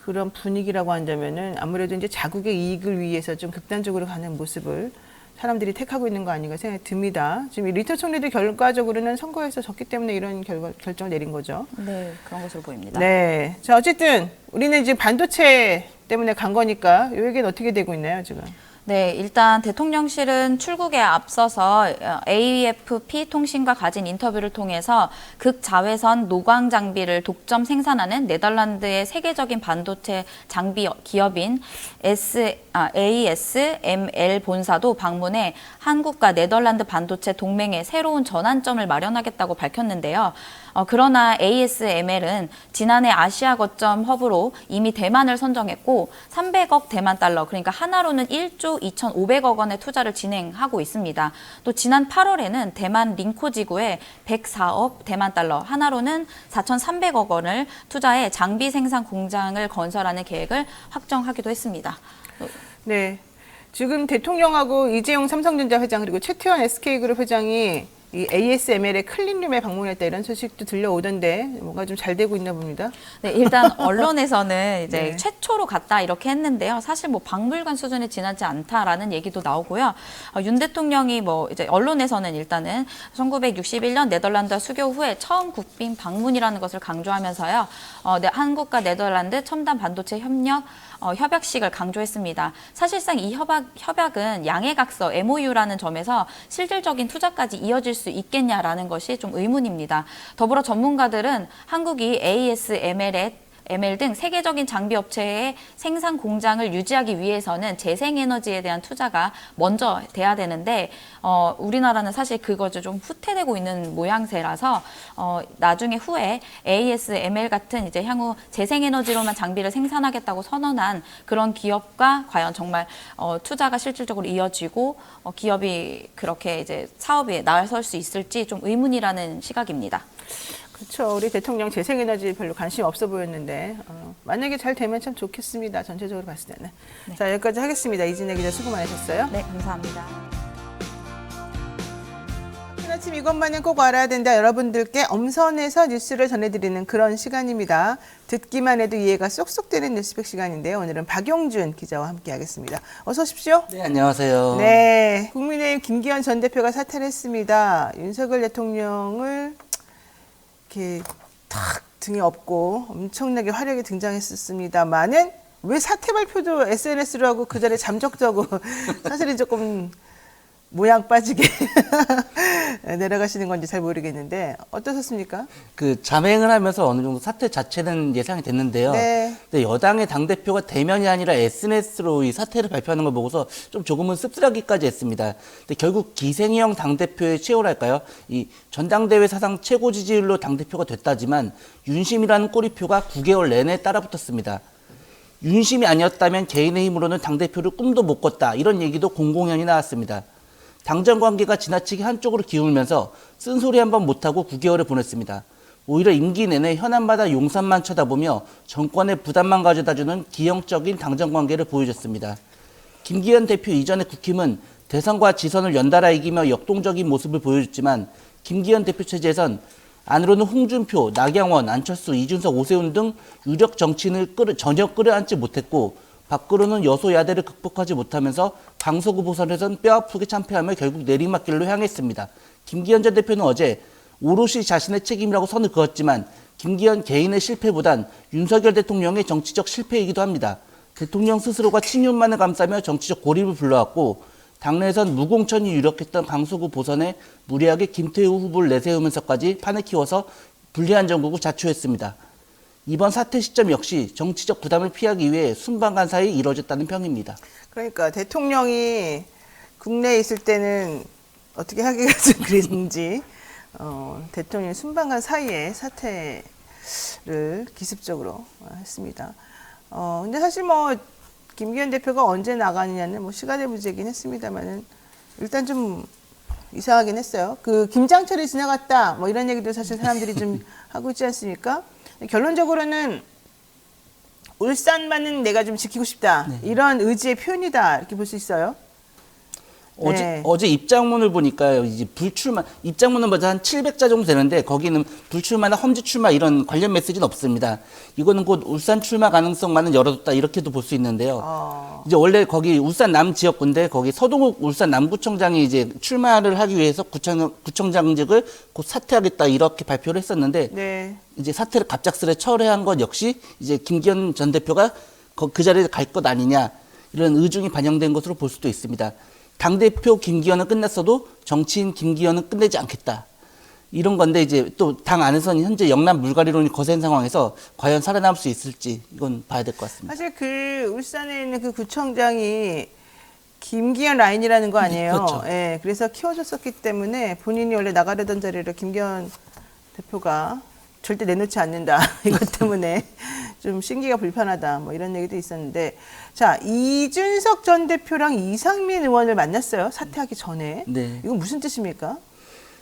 그런 분위기라고 한다면은 아무래도 이제 자국의 이익을 위해서 좀 극단적으로 가는 모습을 사람들이 택하고 있는 거 아닌가 생각이 듭니다. 지금 이 리터 총리도 결과적으로는 선거에서 졌기 때문에 이런 결정을 내린 거죠. 네, 그런 것으로 보입니다. 네. 자, 어쨌든 우리는 이제 반도체 때문에 간 거니까 이 얘기는 어떻게 되고 있나요, 지금? 네, 일단 대통령실은 출국에 앞서서 AFP 통신과 가진 인터뷰를 통해서 극자외선 노광 장비를 독점 생산하는 네덜란드의 세계적인 반도체 장비 기업인 ASML 본사도 방문해 한국과 네덜란드 반도체 동맹의 새로운 전환점을 마련하겠다고 밝혔는데요. 그러나 ASML은 지난해 아시아 거점 허브로 이미 대만을 선정했고 300억 대만 달러, 그러니까 하나로는 1조 2,500억 원의 투자를 진행하고 있습니다. 또 지난 8월에는 대만 링코 지구에 104억 대만 달러, 하나로는 4,300억 원을 투자해 장비 생산 공장을 건설하는 계획을 확정하기도 했습니다. 네. 지금 대통령하고 이재용 삼성전자 회장 그리고 최태원 SK그룹 회장이 이 ASML의 클린룸에 방문했다 이런 소식도 들려오던데 뭔가 좀 잘 되고 있나 봅니다. 네, 일단 언론에서는 이제 네. 최초로 갔다 이렇게 했는데요. 사실 뭐 박물관 수준에 지나지 않다라는 얘기도 나오고요. 윤 대통령이 뭐 이제 언론에서는 일단은 1961년 네덜란드 수교 후에 처음 국빈 방문이라는 것을 강조하면서요. 한국과 네덜란드 첨단 반도체 협약식을 강조했습니다. 사실상 이 협약은 양해각서 MOU라는 점에서 실질적인 투자까지 이어질 수 있겠냐라는 것이 좀 의문입니다. 더불어 전문가들은 한국이 ASML 등 세계적인 장비 업체의 생산 공장을 유지하기 위해서는 재생에너지에 대한 투자가 먼저 돼야 되는데 우리나라는 사실 그것을 좀 후퇴되고 있는 모양새라서 나중에 후에 ASML 같은 이제 향후 재생에너지로만 장비를 생산하겠다고 선언한 그런 기업과 과연 정말 투자가 실질적으로 이어지고 기업이 그렇게 이제 사업에 나설 수 있을지 좀 의문이라는 시각입니다. 그렇죠. 우리 대통령 재생에너지 별로 관심 없어 보였는데 만약에 잘 되면 참 좋겠습니다. 전체적으로 봤을 때는. 네. 자, 여기까지 하겠습니다. 이진혜 기자 수고 많으셨어요. 네, 감사합니다. 아침 이것만은 꼭 알아야 된다. 여러분들께 엄선해서 뉴스를 전해드리는 그런 시간입니다. 듣기만 해도 이해가 쏙쏙 되는 뉴스백 시간인데요. 오늘은 박용준 기자와 함께하겠습니다. 어서 오십시오. 네, 안녕하세요. 네, 국민의힘 김기현 전 대표가 사퇴를 했습니다. 윤석열 대통령을 이렇게 탁 등에 업고 엄청나게 화려하게 등장했었습니다만은 왜 사퇴 발표도 SNS로 하고 그 자리에 잠적자고 사실은 조금 모양 빠지게 내려가시는 건지 잘 모르겠는데 어떠셨습니까? 그 잠행을 하면서 어느 정도 사퇴 자체는 예상이 됐는데요. 네. 근데 여당의 당대표가 대면이 아니라 SNS로 이 사퇴를 발표하는 걸 보고서 좀 조금은 씁쓸하기까지 했습니다. 근데 결국 기생형 당대표의 최후랄까요? 이 전당대회 사상 최고 지지율로 당대표가 됐다지만 윤심이라는 꼬리표가 9개월 내내 따라붙었습니다. 윤심이 아니었다면 개인의 힘으로는 당대표를 꿈도 못 꿨다. 이런 얘기도 공공연히 나왔습니다. 당정 관계가 지나치게 한쪽으로 기울면서 쓴소리 한번 못하고 9개월을 보냈습니다. 오히려 임기 내내 현안마다 용산만 쳐다보며 정권의 부담만 가져다주는 기형적인 당정 관계를 보여줬습니다. 김기현 대표 이전의 국힘은 대선과 지선을 연달아 이기며 역동적인 모습을 보여줬지만 김기현 대표 체제에선 안으로는 홍준표, 나경원, 안철수, 이준석, 오세훈 등 유력 정치인을 전혀 끌어안지 못했고 밖으로는 여소야대를 극복하지 못하면서 강석 후보선에선 뼈아프게 참패하며 결국 내리막길로 향했습니다. 김기현 전 대표는 어제 오롯이 자신의 책임이라고 선을 그었지만 김기현 개인의 실패보단 윤석열 대통령의 정치적 실패이기도 합니다. 대통령 스스로가 친윤만을 감싸며 정치적 고립을 불러왔고 당내에선 무공천이 유력했던 강서구 보선에 무리하게 김태우 후보를 내세우면서까지 판을 키워서 불리한 정국을 자초했습니다. 이번 사퇴 시점 역시 정치적 부담을 피하기 위해 순방간 사이에 이뤄졌다는 평입니다. 그러니까 대통령이 국내에 있을 때는 어떻게 하기가 좀 그랬는지 대통령이 순방간 사이에 사퇴를 기습적으로 했습니다. 근데 사실 뭐 김기현 대표가 언제 나가느냐는 뭐 시간의 문제긴 했습니다만은 일단 좀 이상하긴 했어요. 그 김장철이 지나갔다 뭐 이런 얘기도 사실 사람들이 좀 하고 있지 않습니까? 결론적으로는 울산만은 내가 좀 지키고 싶다 이런 의지의 표현이다 이렇게 볼 수 있어요. 네. 어제 입장문을 보니까요, 이제 불출마, 입장문은 먼저 한 700자 정도 되는데, 거기는 불출마나 험지 출마 이런 관련 메시지는 없습니다. 이거는 곧 울산 출마 가능성만은 열어뒀다, 이렇게도 볼 수 있는데요. 이제 원래 거기 울산 남 지역구인데, 거기 서동욱 울산 남구청장이 이제 출마를 하기 위해서 구청장직을 곧 사퇴하겠다, 이렇게 발표를 했었는데, 네. 이제 사퇴를 갑작스레 철회한 것 역시 이제 김기현 전 대표가 그 자리에 갈 것 아니냐, 이런 의중이 반영된 것으로 볼 수도 있습니다. 당대표 김기현은 끝났어도 정치인 김기현은 끝내지 않겠다. 이런 건데 이제 또 당 안에서는 현재 영남 물갈이론이 거센 상황에서 과연 살아남을 수 있을지 이건 봐야 될 것 같습니다. 사실 그 울산에 있는 그 구청장이 김기현 라인이라는 거 아니에요. 그렇죠. 예, 그래서 키워줬었기 때문에 본인이 원래 나가려던 자리를 김기현 대표가 절대 내놓지 않는다. 이것 때문에 좀 심기가 불편하다. 뭐 이런 얘기도 있었는데. 자, 이준석 전 대표랑 이상민 의원을 만났어요. 사퇴하기 전에. 네. 이건 무슨 뜻입니까?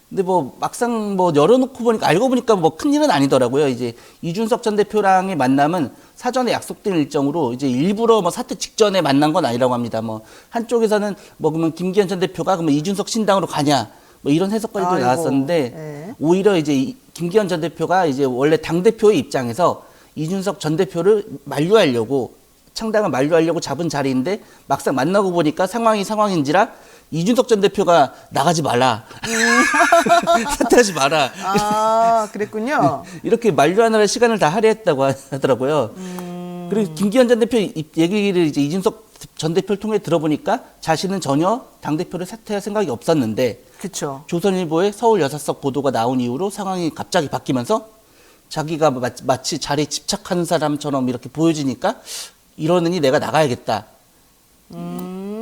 근데 뭐 막상 뭐 열어놓고 보니까 알고 보니까 뭐 큰일은 아니더라고요. 이제 이준석 전 대표랑의 만남은 사전에 약속된 일정으로 이제 일부러 뭐 사퇴 직전에 만난 건 아니라고 합니다. 뭐 한쪽에서는 뭐 그러면 김기현 전 대표가 그러면 이준석 신당으로 가냐 뭐 이런 해석까지도 아이고, 나왔었는데 네. 오히려 이제 김기현 전 대표가 이제 원래 당 대표의 입장에서 이준석 전 대표를 만류하려고 창당을 만류하려고 잡은 자리인데 막상 만나고 보니까 상황인지라 이준석 전 대표가 나가지 말라. 사퇴하지 마라. 아, 그랬군요. 이렇게 만류하느라 시간을 다 할애했다고 하더라고요. 그리고 김기현 전 대표 얘기를 이제 이준석 전 대표를 통해 들어보니까 자신은 전혀 당대표를 사퇴할 생각이 없었는데 그렇죠. 조선일보의 서울 6석 보도가 나온 이후로 상황이 갑자기 바뀌면서 자기가 마치 자리에 집착하는 사람처럼 이렇게 보여지니까 이러느니 내가 나가야겠다.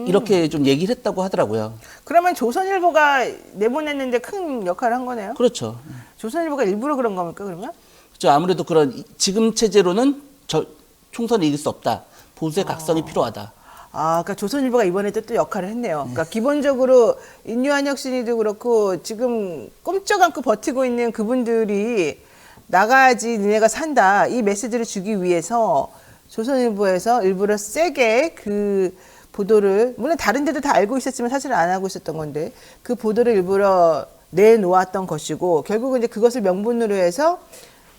이렇게 좀 얘기를 했다고 하더라고요. 그러면 조선일보가 내보냈는데 큰 역할을 한 거네요. 그렇죠. 조선일보가 일부러 그런 겁니까, 그러면? 그렇죠. 아무래도 그런 지금 체제로는 총선을 이길 수 없다. 보수의 각성이 필요하다. 아, 그러니까 조선일보가 이번에도 또 역할을 했네요. 그러니까 기본적으로 인류한 혁신이도 그렇고 지금 꼼짝 않고 버티고 있는 그분들이 나가야지 니네가 산다. 이 메시지를 주기 위해서 조선일보에서 일부러 세게 그 보도를, 물론 다른 데도 다 알고 있었지만 사실은 안 하고 있었던 건데 그 보도를 일부러 내놓았던 것이고 결국은 이제 그것을 명분으로 해서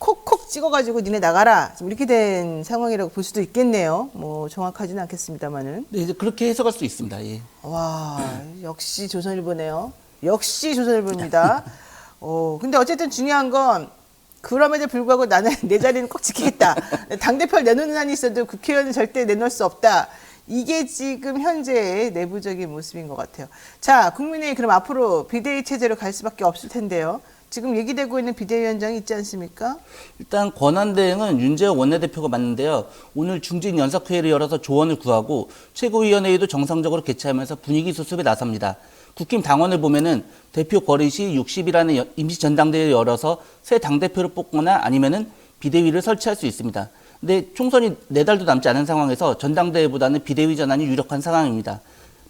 콕콕 찍어가지고 니네 나가라. 지금 이렇게 된 상황이라고 볼 수도 있겠네요. 뭐 정확하지는 않겠습니다만은. 네, 이제 그렇게 해석할 수 있습니다. 예. 와, 역시 조선일보네요. 역시 조선일보입니다. 근데 어쨌든 중요한 건 그럼에도 불구하고 나는 내 자리는 꼭 지키겠다. 당대표를 내놓는 한이 있어도 국회의원은 절대 내놓을 수 없다. 이게 지금 현재의 내부적인 모습인 것 같아요. 자, 국민의힘 그럼 앞으로 비대위 체제로 갈 수밖에 없을 텐데요. 지금 얘기되고 있는 비대위원장이 있지 않습니까? 일단 권한대행은 윤재호 원내대표가 맞는데요. 오늘 중진 연석회의를 열어서 조언을 구하고 최고위원회의도 정상적으로 개최하면서 분위기 수습에 나섭니다. 국힘 당원을 보면은 대표 거리 시 60이라는 임시 전당대회를 열어서 새 당대표를 뽑거나 아니면은 비대위를 설치할 수 있습니다. 근데 총선이 4달도 남지 않은 상황에서 전당대회보다는 비대위 전환이 유력한 상황입니다.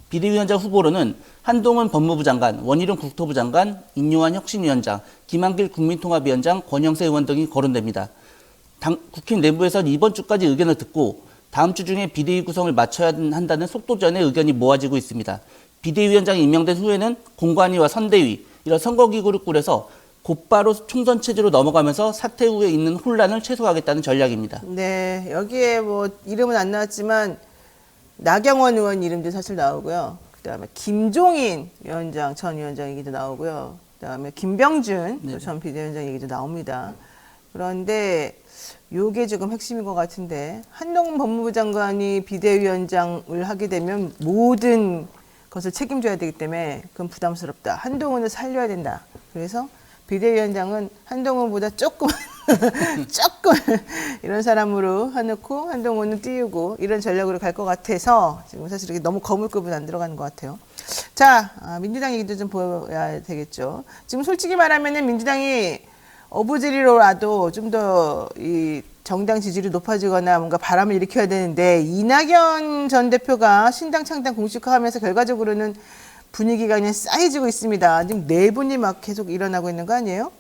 비대위원장 후보로는 한동훈 법무부 장관, 원희룡 국토부 장관, 인요한 혁신위원장, 김한길 국민통합위원장, 권영세 의원 등이 거론됩니다. 국힘 내부에서는 이번 주까지 의견을 듣고 다음 주 중에 비대위 구성을 맞춰야 한다는 속도전의 의견이 모아지고 있습니다. 비대위원장이 임명된 후에는 공관위와 선대위, 이런 선거기구를 꾸려서 곧바로 총선 체제로 넘어가면서 사퇴 후에 있는 혼란을 최소화하겠다는 전략입니다. 네, 여기에 뭐 이름은 안 나왔지만 나경원 의원 이름도 사실 나오고요. 그다음에 김종인 위원장 전 위원장 얘기도 나오고요. 그다음에 김병준 전 비대위원장 얘기도 나옵니다. 그런데 요게 지금 핵심인 것 같은데 한동훈 법무부 장관이 비대위원장을 하게 되면 모든 것을 책임져야 되기 때문에 그건 부담스럽다. 한동훈을 살려야 된다. 그래서 비대위원장은 한동훈보다 조금 조금 이런 사람으로 해놓고 한동훈은 띄우고 이런 전략으로 갈 것 같아서 지금 사실 이렇게 너무 거물급은 안 들어가는 것 같아요. 자, 민주당 얘기도 좀 보여야 되겠죠. 지금 솔직히 말하면은 민주당이 어부지리로라도 좀 더 이 정당 지지율이 높아지거나 뭔가 바람을 일으켜야 되는데 이낙연 전 대표가 신당 창당 공식화하면서 결과적으로는 분위기가 그냥 쌓여지고 있습니다. 지금 내분이 막 계속 일어나고 있는 거 아니에요?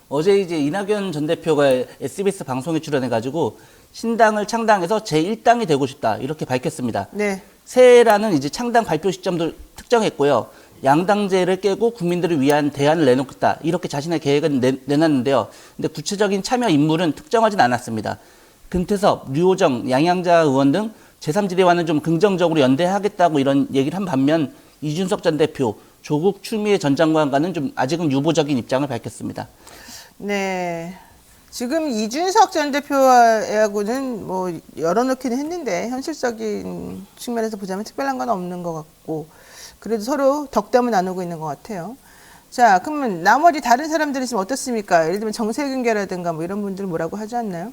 어제 이제 이낙연 전 대표가 SBS 방송에 출연해가지고 신당을 창당해서 제1당이 되고 싶다 이렇게 밝혔습니다. 네. 새해라는 이제 창당 발표 시점도 특정했고요. 양당제를 깨고 국민들을 위한 대안을 내놓겠다 이렇게 자신의 계획을 내놨는데요. 근데 구체적인 참여 인물은 특정하진 않았습니다. 금태섭, 류호정, 양양자 의원 등 제3지대와는 좀 긍정적으로 연대하겠다고 이런 얘기를 한 반면 이준석 전 대표, 조국 추미애 전 장관과는 좀 아직은 유보적인 입장을 밝혔습니다. 네. 지금 이준석 전 대표하고는 뭐 열어놓기는 했는데 현실적인 측면에서 보자면 특별한 건 없는 것 같고 그래도 서로 덕담을 나누고 있는 것 같아요. 자, 그러면 나머지 다른 사람들이 지금 어떻습니까? 예를 들면 정세균계라든가 뭐 이런 분들 뭐라고 하지 않나요?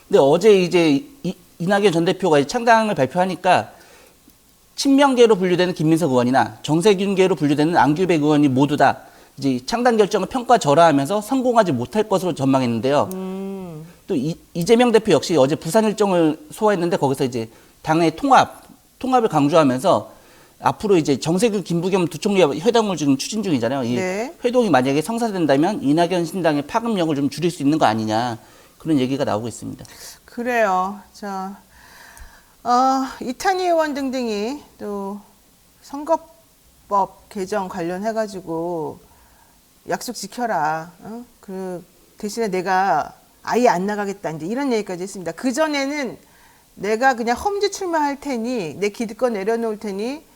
근데 어제 이제 이낙연 전 대표가 창당을 발표하니까 친명계로 분류되는 김민석 의원이나 정세균계로 분류되는 안규백 의원이 모두 다 이제 창당 결정을 평가절하하면서 성공하지 못할 것으로 전망했는데요. 또 이재명 대표 역시 어제 부산 일정을 소화했는데 거기서 이제 당의 통합을 강조하면서 앞으로 이제 정세균, 김부겸 두 총리 회담을 지금 추진 중이잖아요. 이 네. 회동이 만약에 성사된다면 이낙연 신당의 파급력을 좀 줄일 수 있는 거 아니냐 그런 얘기가 나오고 있습니다. 그래요. 자, 이탄희 의원 등등이 또 선거법 개정 관련해가지고 약속 지켜라. 그 대신에 내가 아예 안 나가겠다. 이제 이런 얘기까지 했습니다. 그 전에는 내가 그냥 험지 출마할 테니 내 기득권 내려놓을 테니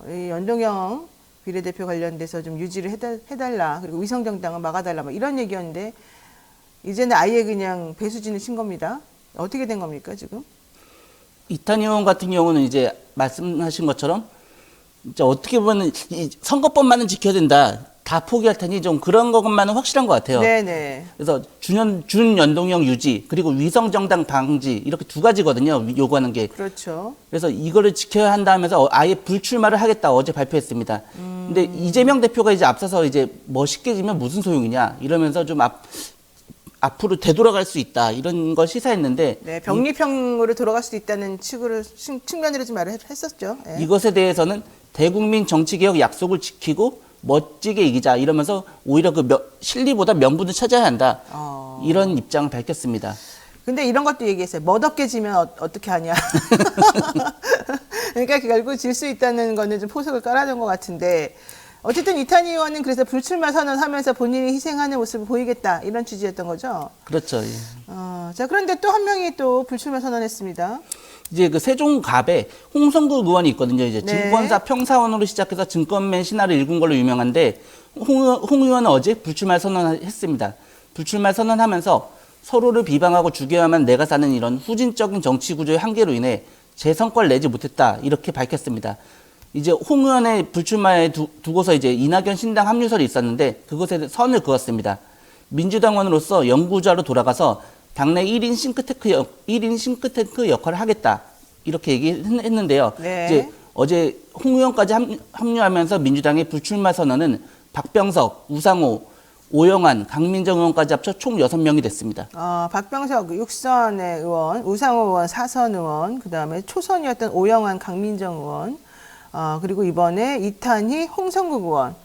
이 연동형 비례대표 관련돼서 좀 유지를 해달라. 그리고 위성정당은 막아달라. 뭐 이런 얘기였는데 이제는 아예 그냥 배수진을 친 겁니다. 어떻게 된 겁니까 지금? 이탄희 의원 같은 경우는 이제 말씀하신 것처럼 이제 어떻게 보면 이 선거법만은 지켜야 된다. 다 포기할 테니 좀 그런 것만은 확실한 것 같아요. 네네. 그래서 준연동형 유지 그리고 위성정당 방지 이렇게 두 가지거든요. 요구하는 게. 그렇죠. 그래서 이거를 지켜야 한다 하면서 아예 불출마를 하겠다 어제 발표했습니다. 근데 이재명 대표가 이제 앞서서 이제 멋있게 지면 무슨 소용이냐 이러면서 좀 앞으로 되돌아갈 수 있다 이런 걸 시사했는데 네, 병리평으로 돌아갈 수도 있다는 측면으로 좀 말을 했었죠. 네. 이것에 대해서는 대국민 정치개혁 약속을 지키고 멋지게 이기자 이러면서 오히려 그 실리보다 명분을 찾아야 한다 이런 입장을 밝혔습니다. 근데 이런 것도 얘기했어요. 멋없게 지면 어떻게 하냐. 그러니까 결국 질 수 있다는 거는 좀 포석을 깔아준 것 같은데 어쨌든 이탄희 의원은 그래서 불출마 선언하면서 본인이 희생하는 모습을 보이겠다 이런 취지였던 거죠. 그렇죠. 예. 자, 그런데 또 한 명이 또 불출마 선언했습니다. 이제 그 세종갑에 홍성국 의원이 있거든요. 이제 네. 증권사 평사원으로 시작해서 증권맨 신화를 읽은 걸로 유명한데 홍 의원은 어제 불출마 선언했습니다. 불출마 선언하면서 서로를 비방하고 죽여야만 내가 사는 이런 후진적인 정치 구조의 한계로 인해 재성과를 내지 못했다 이렇게 밝혔습니다. 이제 홍 의원의 불출마에 두고서 이제 이낙연 신당 합류설이 있었는데 그것에 선을 그었습니다. 민주당원으로서 연구자로 돌아가서 당내 1인 싱크탱크 역할을 하겠다 이렇게 얘기했는데요. 네. 이제 어제 홍 의원까지 합류하면서 민주당의 불출마 선언은 박병석, 우상호, 오영환, 강민정 의원까지 합쳐 총 6명이 됐습니다. 박병석 6선의 의원, 우상호 의원 4선 의원, 그 다음에 초선이었던 오영환, 강민정 의원, 그리고 이번에 이탄희, 홍성국 의원.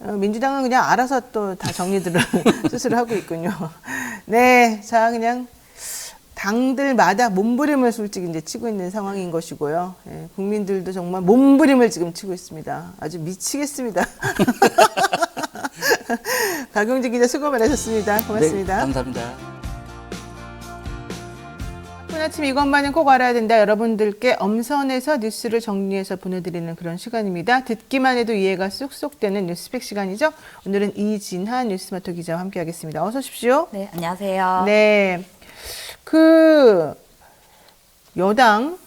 민주당은 그냥 알아서 또 다 정리들을 스스로 하고 있군요. 네, 자 그냥 당들마다 몸부림을 솔직히 이제 치고 있는 상황인 것이고요. 예, 국민들도 정말 몸부림을 지금 치고 있습니다. 아주 미치겠습니다. 박용진 기자 수고 많으셨습니다. 고맙습니다. 네, 감사합니다. 오늘 아침 이것만은 꼭 알아야 된다. 여러분들께 엄선해서 뉴스를 정리해서 보내드리는 그런 시간입니다. 듣기만 해도 이해가 쏙쏙 되는 뉴스팩 시간이죠. 오늘은 이진한 뉴스마터 기자와 함께하겠습니다. 어서 오십시오. 네, 안녕하세요. 네, 그 여당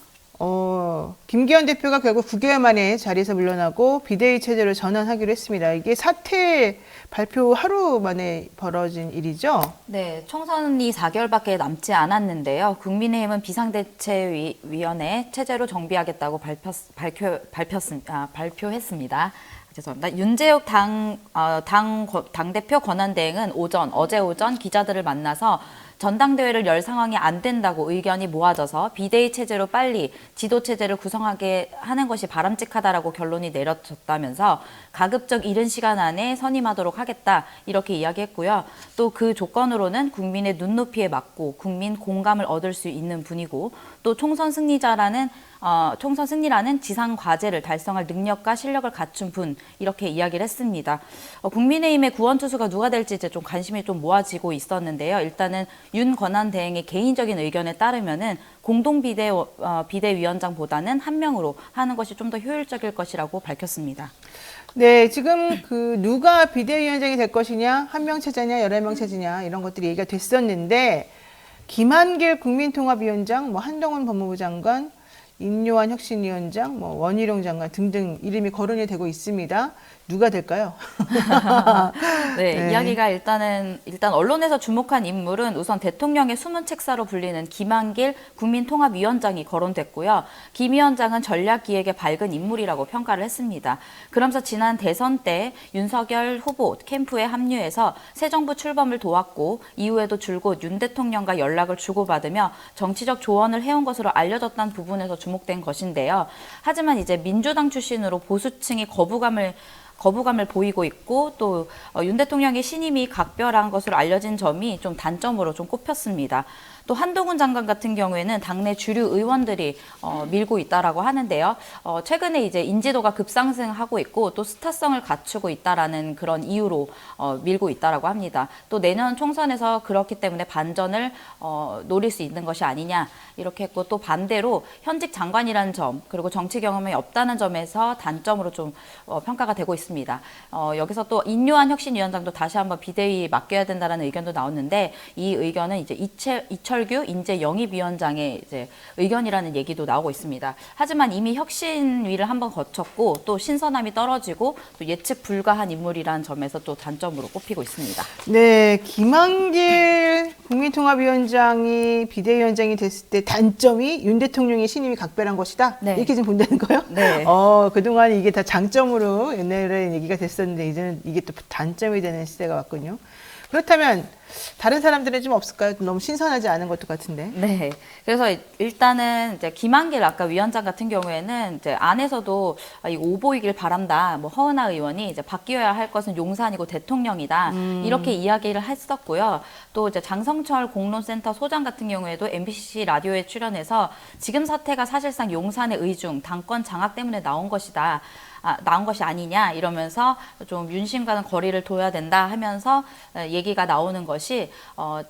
김기현 대표가 결국 9개월 만에 자리에서 물러나고 비대위 체제로 전환하기로 했습니다. 이게 사퇴 발표 하루 만에 벌어진 일이죠. 네, 총선이 4개월밖에 남지 않았는데요. 국민의힘은 비상대책위원회 체제로 정비하겠다고 발표했습니다. 죄송합니다. 윤재욱 당대표 권한대행은 어제 오전 기자들을 만나서 전당대회를 열 상황이 안 된다고 의견이 모아져서 비대위 체제로 빨리 지도체제를 구성하게 하는 것이 바람직하다라고 결론이 내려졌다면서 가급적 이른 시간 안에 선임하도록 하겠다 이렇게 이야기했고요. 또 그 조건으로는 국민의 눈높이에 맞고 국민 공감을 얻을 수 있는 분이고 또 총선 승리라는 지상 과제를 달성할 능력과 실력을 갖춘 분 이렇게 이야기를 했습니다. 국민의힘의 구원 투수가 누가 될지 이제 좀 관심이 좀 모아지고 있었는데요. 일단은 윤 권한대행의 개인적인 의견에 따르면은 공동 비대위원장보다는 한 명으로 하는 것이 좀 더 효율적일 것이라고 밝혔습니다. 네, 지금 누가 비대위원장이 될 것이냐, 한 명 체제냐, 11명 체제냐 이런 것들이 얘기가 됐었는데 김한길 국민통합위원장, 한동훈 법무부 장관, 인요한 혁신위원장, 원희룡 장관 등등 이름이 거론이 되고 있습니다. 누가 될까요? 네, 네. 이야기가 일단 언론에서 주목한 인물은 우선 대통령의 숨은 책사로 불리는 김한길 국민통합위원장이 거론됐고요. 김 위원장은 전략기획에 밝은 인물이라고 평가를 했습니다. 그러면서 지난 대선 때 윤석열 후보 캠프에 합류해서 새 정부 출범을 도왔고 이후에도 줄곧 윤 대통령과 연락을 주고받으며 정치적 조언을 해온 것으로 알려졌다는 부분에서 주목된 것인데요. 하지만 이제 민주당 출신으로 보수층이 거부감을 보이고 있고 또 윤 대통령의 신임이 각별한 것으로 알려진 점이 좀 단점으로 좀 꼽혔습니다. 또 한동훈 장관 같은 경우에는 당내 주류 의원들이 밀고 있다라고 하는데요. 최근에 이제 인지도가 급상승하고 있고 또 스타성을 갖추고 있다라는 그런 이유로 밀고 있다라고 합니다. 또 내년 총선에서 그렇기 때문에 반전을 노릴 수 있는 것이 아니냐 이렇게 했고 또 반대로 현직 장관이라는 점 그리고 정치 경험이 없다는 점에서 단점으로 좀 평가가 되고 있습니다. 여기서 또 인요한 혁신위원장도 다시 한번 비대위에 맡겨야 된다는 의견도 나왔는데 이 의견은 이제 이철규 인재영입위원장의 이제 의견이라는 얘기도 나오고 있습니다. 하지만 이미 혁신위를 한번 거쳤고 또 신선함이 떨어지고 또 예측 불가한 인물이라는 점에서 또 단점으로 꼽히고 있습니다. 네, 김한길 국민통합위원장이 비대위원장이 됐을 때 단점이 윤 대통령의 신임이 각별한 것이다. 네. 이렇게 지금 본다는 거예요? 네. 그동안 이게 다 장점으로 옛날에 얘기가 됐었는데 이제는 이게 또 단점이 되는 시대가 왔군요. 그렇다면 다른 사람들은 좀 없을까요? 너무 신선하지 않은 것도 같은데. 네. 그래서 일단은 이제 김한길 아까 위원장 같은 경우에는 이제 안에서도 이 오보이길 바란다. 허은하 의원이 이제 바뀌어야 할 것은 용산이고 대통령이다. 이렇게 이야기를 했었고요. 또 이제 장성철 공론센터 소장 같은 경우에도 MBC 라디오에 출연해서 지금 사태가 사실상 용산의 의중, 당권 장악 때문에 나온 것이 아니냐 이러면서 좀 윤심과는 거리를 둬야 된다 하면서 얘기가 나오는 것이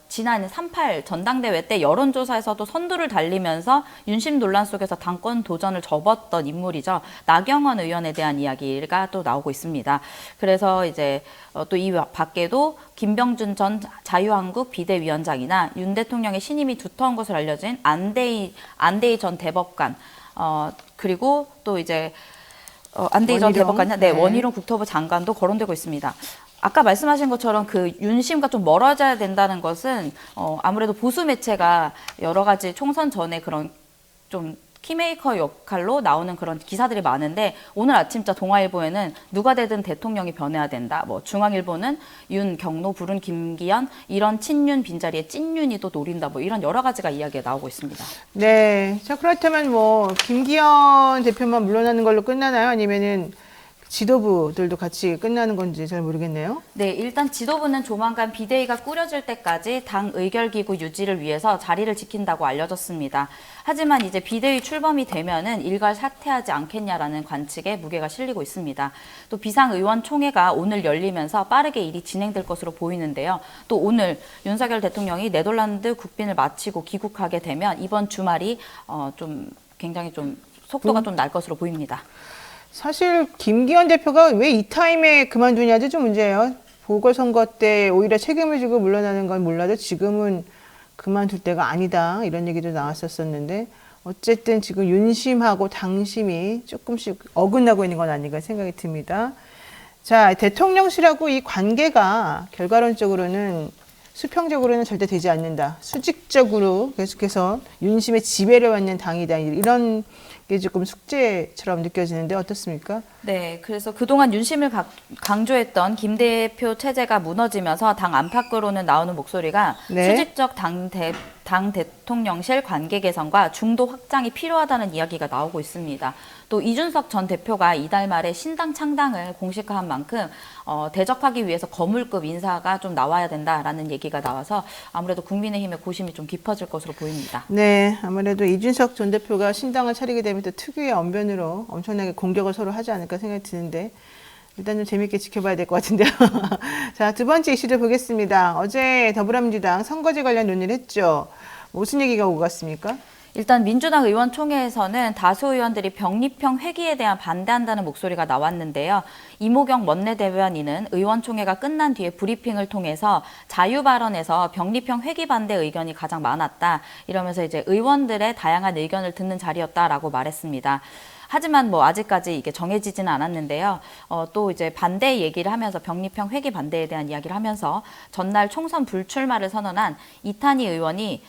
지난 3.8 전당대회 때 여론조사에서도 선두를 달리면서 윤심 논란 속에서 당권 도전을 접었던 인물이죠. 나경원 의원에 대한 이야기가 또 나오고 있습니다. 그래서 이제 또 이 밖에도 김병준 전 자유한국 비대위원장이나 윤 대통령의 신임이 두터운 것으로 알려진 안대희 전 대법관 그리고 또 이제 안대희 전 대법관이나 원희룡 국토부 장관도 거론되고 있습니다. 아까 말씀하신 것처럼 그 윤심과 좀 멀어져야 된다는 것은 아무래도 보수 매체가 여러 가지 총선 전에 그런 좀 키메이커 역할로 나오는 그런 기사들이 많은데 오늘 아침자 동아일보에는 누가 되든 대통령이 변해야 된다. 중앙일보는 윤, 경로, 불운, 김기현 이런 친윤 빈자리에 찐윤이 또 노린다. 이런 여러 가지가 이야기가 나오고 있습니다. 네. 자, 그렇다면 김기현 대표만 물러나는 걸로 끝나나요? 아니면은 지도부들도 같이 끝나는 건지 잘 모르겠네요. 네, 일단 지도부는 조만간 비대위가 꾸려질 때까지 당 의결기구 유지를 위해서 자리를 지킨다고 알려졌습니다. 하지만 이제 비대위 출범이 되면은 일괄 사퇴하지 않겠냐라는 관측에 무게가 실리고 있습니다. 또 비상의원총회가 오늘 열리면서 빠르게 일이 진행될 것으로 보이는데요. 또 오늘 윤석열 대통령이 네덜란드 국빈을 마치고 귀국하게 되면 이번 주말이 좀 굉장히 좀 속도가 좀 날 것으로 보입니다. 사실 김기현 대표가 왜 이 타임에 그만두냐도 좀 문제예요. 보궐선거 때 오히려 책임을 지고 물러나는 건 몰라도 지금은 그만둘 때가 아니다 이런 얘기도 나왔었는데 어쨌든 지금 윤심하고 당심이 조금씩 어긋나고 있는 건 아닌가 생각이 듭니다. 자, 대통령실하고 이 관계가 결과론적으로는 수평적으로는 절대 되지 않는다. 수직적으로 계속해서 윤심의 지배를 받는 당이다. 이런 게 조금 숙제처럼 느껴지는데 어떻습니까? 네, 그래서 그동안 윤심을 강조했던 김 대표 체제가 무너지면서 당 안팎으로는 나오는 목소리가 네. 수직적 당 대통령실 관계 개선과 중도 확장이 필요하다는 이야기가 나오고 있습니다. 또 이준석 전 대표가 이달 말에 신당 창당을 공식화한 만큼 대적하기 위해서 거물급 인사가 좀 나와야 된다라는 얘기가 나와서 아무래도 국민의힘의 고심이 좀 깊어질 것으로 보입니다. 네, 아무래도 이준석 전 대표가 신당을 차리게 되면 또 특유의 언변으로 엄청나게 공격을 서로 하지 않을까 생각이 드는데 일단 좀 재밌게 지켜봐야 될 것 같은데요. 자, 두 번째 이슈를 보겠습니다. 어제 더불어민주당 선거제 관련 논의를 했죠. 무슨 얘기가 오고 갔습니까? 일단 민주당 의원총회에서는 다수 의원들이 병립형 회기에 대한 반대한다는 목소리가 나왔는데요. 이모경 원내대변인은 의원총회가 끝난 뒤에 브리핑을 통해서 자유 발언에서 병립형 회기 반대 의견이 가장 많았다. 이러면서 이제 의원들의 다양한 의견을 듣는 자리였다라고 말했습니다. 하지만 뭐 아직까지 이게 정해지지는 않았는데요. 또 이제 반대 얘기를 하면서 병립형 회기 반대에 대한 이야기를 하면서 전날 총선 불출마를 선언한 이탄희 의원이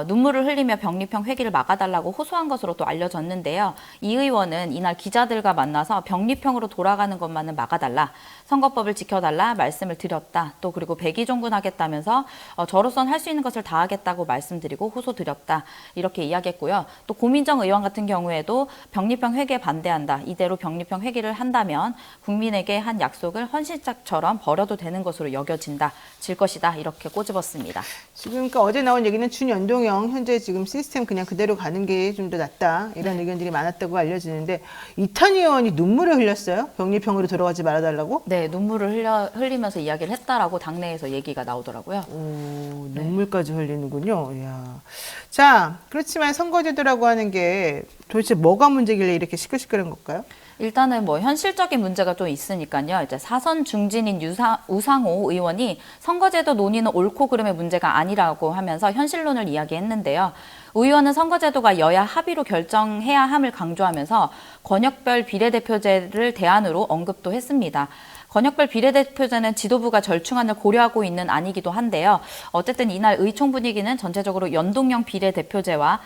눈물을 흘리며 병립형 회기를 막아달라고 호소한 것으로 또 알려졌는데요. 이 의원은 이날 기자들과 만나서 병립형으로 돌아가는 것만은 막아달라, 선거법을 지켜달라 말씀을 드렸다. 또 그리고 백의종군하겠다면서 저로선 할 수 있는 것을 다 하겠다고 말씀드리고 호소드렸다. 이렇게 이야기했고요. 또 고민정 의원 같은 경우에도 병립형 회기에 반대한다. 이대로 병립형 회기를 한다면 국민에게 한 약속을 헌신짝처럼 버려도 되는 것으로 여겨진다. 질 것이다. 이렇게 꼬집었습니다. 지금 그러니까 어제 나온 얘기는 준연동형 현재 지금 시스템 그냥 그대로 가는 게 좀 더 낫다. 이런 의견들이 많았다고 알려지는데 이탄희 의원이 눈물을 흘렸어요? 병립형으로 돌아가지 말아달라고? 네, 눈물을 흘리면서 이야기를 했다라고 당내에서 얘기가 나오더라고요. 오, 눈물까지 흘리는군요. 이야. 자, 그렇지만 선거제도라고 하는 게 도대체 뭐가 문제길래 이렇게 시끌시끌한 걸까요? 일단은 뭐 현실적인 문제가 좀 있으니까요. 이제 사선 중진인 우상호 의원이 선거제도 논의는 옳고 그름의 문제가 아니라고 하면서 현실론을 이야기했는데요. 의원은 선거제도가 여야 합의로 결정해야 함을 강조하면서 권역별 비례대표제를 대안으로 언급도 했습니다. 권역별 비례대표제는 지도부가 절충안을 고려하고 있는 안이기도 한데요. 어쨌든 이날 의총 분위기는 전체적으로 연동형 비례대표제와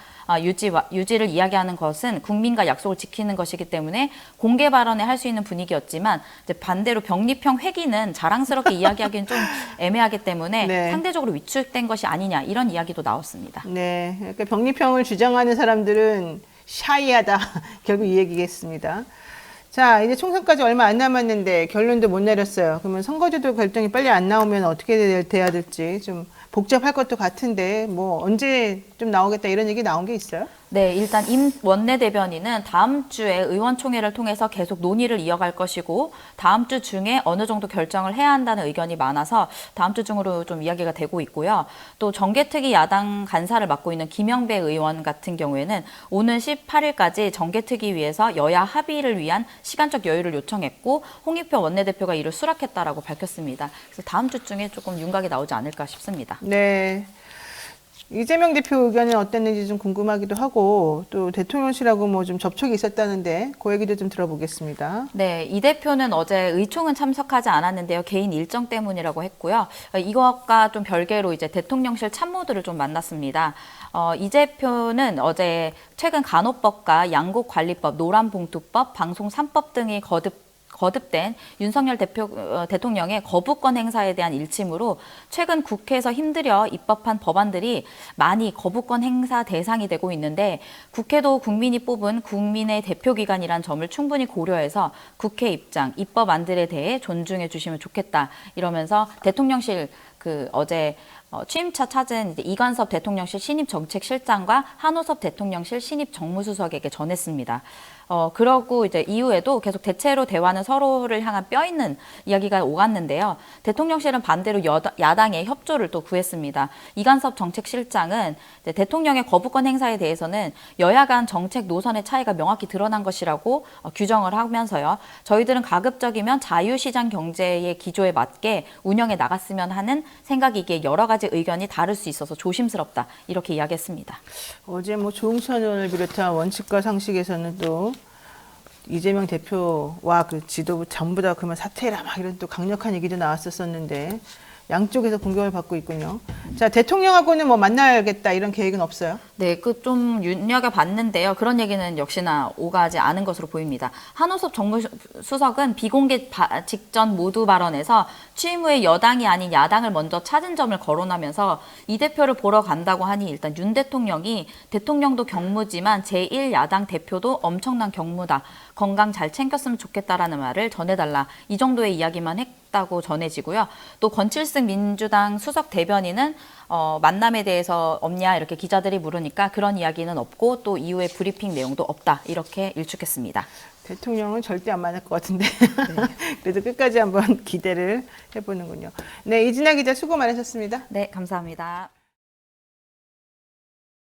유지를 이야기하는 것은 국민과 약속을 지키는 것이기 때문에 공개 발언에 할 수 있는 분위기였지만 이제 반대로 병립형 회기는 자랑스럽게 이야기하기는 좀 애매하기 때문에 네. 상대적으로 위축된 것이 아니냐 이런 이야기도 나왔습니다. 네, 그러니까 병립형을 주장하는 사람들은 샤이하다. 결국 이 얘기겠습니다. 자, 이제 총선까지 얼마 안 남았는데 결론도 못 내렸어요. 그러면 선거제도 결정이 빨리 안 나오면 어떻게 돼야 될지 좀 복잡할 것도 같은데 뭐 언제 좀 나오겠다 이런 얘기 나온 게 있어요? 네, 일단 임 원내대변인은 다음 주에 의원총회를 통해서 계속 논의를 이어갈 것이고 다음 주 중에 어느 정도 결정을 해야 한다는 의견이 많아서 다음 주 중으로 좀 이야기가 되고 있고요. 또 정개특위 야당 간사를 맡고 있는 김영배 의원 같은 경우에는 오는 18일까지 정개특위위에서 여야 합의를 위한 시간적 여유를 요청했고 홍익표 원내대표가 이를 수락했다라고 밝혔습니다. 그래서 다음 주 중에 조금 윤곽이 나오지 않을까 싶습니다. 네. 이재명 대표 의견은 어땠는지 좀 궁금하기도 하고 또 대통령실하고 뭐 좀 접촉이 있었다는데 그 얘기도 좀 들어보겠습니다. 네, 이 대표는 어제 의총은 참석하지 않았는데요. 개인 일정 때문이라고 했고요. 이것과 좀 별개로 이제 대통령실 참모들을 좀 만났습니다. 이 대표는 어제 최근 간호법과 양국관리법, 노란봉투법, 방송 3법 등이 거듭된 윤석열 대통령의 거부권 행사에 대한 일침으로 최근 국회에서 힘들여 입법한 법안들이 많이 거부권 행사 대상이 되고 있는데 국회도 국민이 뽑은 국민의 대표기관이란 점을 충분히 고려해서 국회 입장, 입법안들에 대해 존중해 주시면 좋겠다. 이러면서 대통령실 어제 취임차 찾은 이제 이관섭 대통령실 신입정책실장과 한호섭 대통령실 신입정무수석에게 전했습니다. 그러고 이제 이후에도 계속 대체로 대화는 서로를 향한 뼈 있는 이야기가 오갔는데요. 대통령실은 반대로 야당의 협조를 또 구했습니다. 이관섭 정책실장은 이제 대통령의 거부권 행사에 대해서는 여야 간 정책 노선의 차이가 명확히 드러난 것이라고 규정을 하면서요. 저희들은 가급적이면 자유시장 경제의 기조에 맞게 운영해 나갔으면 하는 생각이기에 여러 가지 가지 의견이 다를 수 있어서 조심스럽다. 이렇게 이야기했습니다. 어제 뭐 조응천 의원을 비롯한 원칙과 상식에서는 또 이재명 대표와 그 지도부 전부 다 그만 사퇴해라 막 이런 또 강력한 얘기도 나왔었었는데 양쪽에서 공격을 받고 있군요. 자, 대통령하고는 뭐 만나야겠다 이런 계획은 없어요? 네, 그 좀 눈여겨봤는데요. 그런 얘기는 역시나 오가지 않은 것으로 보입니다. 한호섭 정무수석은 비공개 직전 모두 발언에서 취임 후에 여당이 아닌 야당을 먼저 찾은 점을 거론하면서 이 대표를 보러 간다고 하니 일단 윤 대통령이 대통령도 경무지만 제1야당 대표도 엄청난 경무다. 건강 잘 챙겼으면 좋겠다라는 말을 전해달라. 이 정도의 이야기만 했다고 전해지고요. 또 권칠승 민주당 수석 대변인은 만남에 대해서 없냐 이렇게 기자들이 물으니까 그런 이야기는 없고 또 이후에 브리핑 내용도 없다 이렇게 일축했습니다. 대통령은 절대 안 만날 것 같은데 그래도 끝까지 한번 기대를 해보는군요. 네, 이진아 기자 수고 많으셨습니다. 네, 감사합니다.